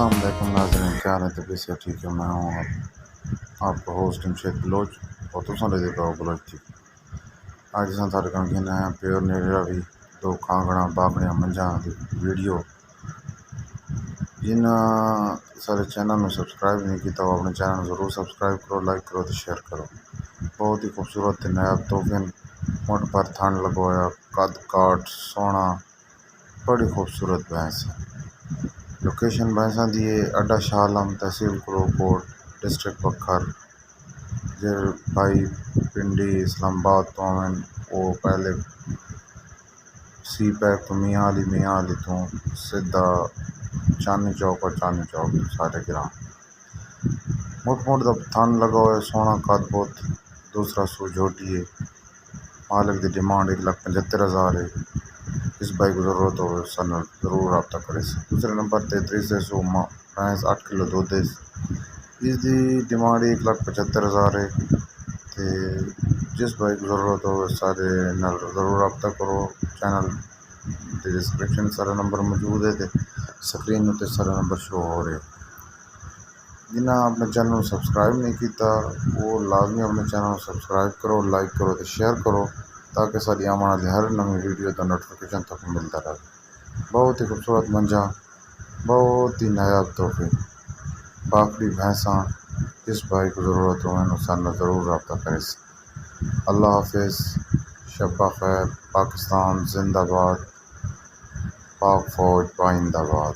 السلام علیکم ناظرین، کیا حال ہے؟ طبیعت سے ٹھیک ہے؟ میں ہوں آپ کا ہوسٹ شیخ بلوچ اور تو سن رہے پاؤ بلوچ تھی آج سارے کام گھنا ہے پیور نیرا بھی دو کانگڑا باغڑیاں منجا دی ویڈیو جن سارے چینل میں سبسکرائب نہیں کیا وہ اپنے چینل ضرور سبسکرائب کرو، لائک کرو تو شیئر کرو۔ بہت ہی خوبصورت نایاب تحفے مٹھ پر تھان لگوایا، قد کاٹ سونا، بڑی خوبصورت بھینس ہے۔ لوکیشن بھینساں دیے اڈا شاہ عالم، تحصیل کرو کوٹ، ڈسٹرکٹ بکھر، جر بھائی پنڈی اسلام آباد تو وہ پہلے سی پیک تو میاں علی تو سیدھا چاندنی چوک اور چاندنی چوک تو سارے گرام مٹھ دا تھن لگا ہوا ہے، سونا قد بہت، دوسرا سو جھوٹی ہے۔ مالک دی ڈیمانڈ 1,75,000 ہے۔ اس بھائی کو ضرورت ہو سن ضرور رابطہ کرے۔ دوسرے نمبر 3300 بھینس 8 کلو دودھ ہے، اس دی ڈیمانڈ 1,75,000 ہے۔ تے جس بھائی کو ضرورت ہو سارے نال ضرور رابطہ کرو۔ چینل دی ڈسکرپشن سارا نمبر موجود ہے تے سکرین تے سارا نمبر شو ہو رہے۔ جنہاں اپنے چینل کو سبسکرائب نہیں کیتا وہ لازمی اپنے چینل کو سبسکرائب کرو، لائک کرو تے شیئر کرو تاکہ ساری آنے والی ہر نئی ویڈیو کا نوٹیفیکیشن تک ملتا رہے۔ بہت ہی خوبصورت منجا، بہت ہی نایاب تحفے، باقی بھینساں جس بھائی کو ضرورت ہو سن ضرور رابطہ کرے۔ اللہ حافظ، شب بخیر، پاکستان زندہ باد، پاک فوج پائندہ باد۔